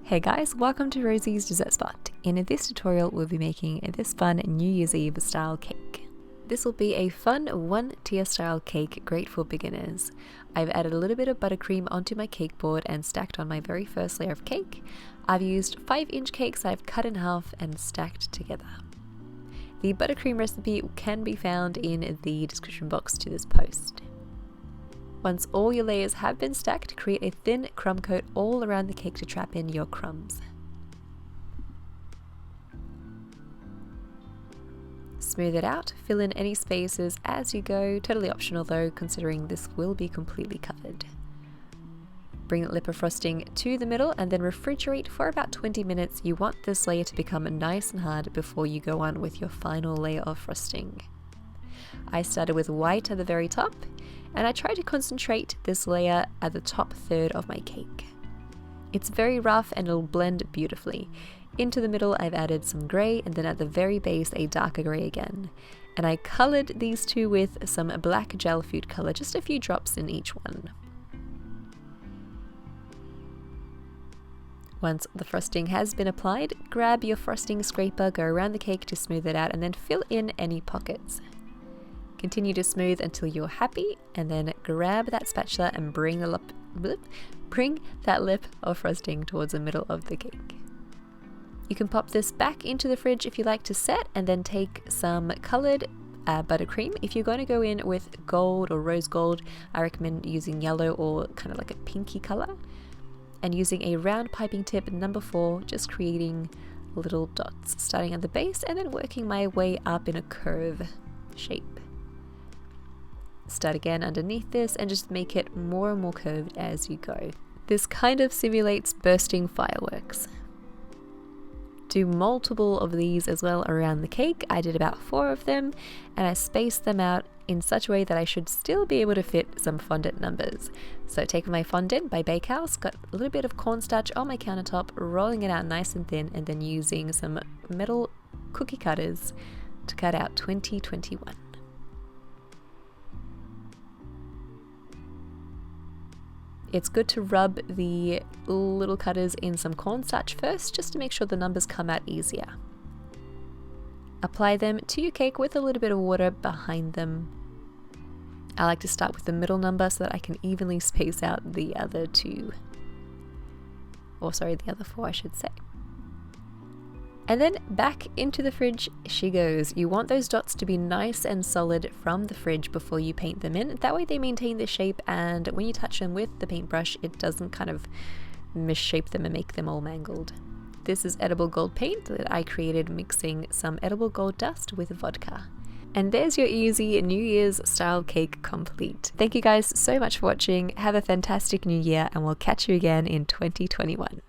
Hey guys, welcome to Rosie's Dessert Spot. In this tutorial we'll be making this fun New Year's Eve style cake. This will be a fun 1-tier style cake, great for beginners. I've added a little bit of buttercream onto my cake board and stacked on my very first layer of cake. I've used 5-inch cakes I've cut in half and stacked together. The buttercream recipe can be found in the description box to this post. Once all your layers have been stacked, create a thin crumb coat all around the cake to trap in your crumbs. Smooth it out, fill in any spaces as you go, totally optional though, considering this will be completely covered. Bring the lip of frosting to the middle and then refrigerate for about 20 minutes. You want this layer to become nice and hard before you go on with your final layer of frosting. I started with white at the very top, and I try to concentrate this layer at the top third of my cake. It's very rough and it'll blend beautifully. Into the middle I've added some grey, and then at the very base a darker grey again. And I coloured these two with some black gel food colour, just a few drops in each one. Once the frosting has been applied, grab your frosting scraper, go around the cake to smooth it out, and then fill in any pockets. Continue to smooth until you're happy, and then grab that spatula and bring that lip of frosting towards the middle of the cake. You can pop this back into the fridge if you like to set, and then take some coloured buttercream. If you're going to go in with gold or rose gold, I recommend using yellow or kind of like a pinky colour, and using a round piping tip number 4, just creating little dots starting at the base and then working my way up in a curve shape. Start again underneath this and just make it more and more curved as you go. This kind of simulates bursting fireworks. Do multiple of these as well around the cake. I did about 4 of them, and I spaced them out in such a way that I should still be able to fit some fondant numbers. So taking my fondant by Bakehouse, got a little bit of cornstarch on my countertop, rolling it out nice and thin, and then using some metal cookie cutters to cut out 2021. It's good to rub the little cutters in some cornstarch first, just to make sure the numbers come out easier. Apply them to your cake with a little bit of water behind them. I like to start with the middle number so that I can evenly space out the other 2. Or sorry, the other 4 I should say. And then back into the fridge she goes. You want those dots to be nice and solid from the fridge before you paint them in. That way they maintain the shape, and when you touch them with the paintbrush, it doesn't kind of misshape them and make them all mangled. This is edible gold paint that I created mixing some edible gold dust with vodka. And there's your easy New Year's style cake complete. Thank you guys so much for watching. Have a fantastic new year, and we'll catch you again in 2021.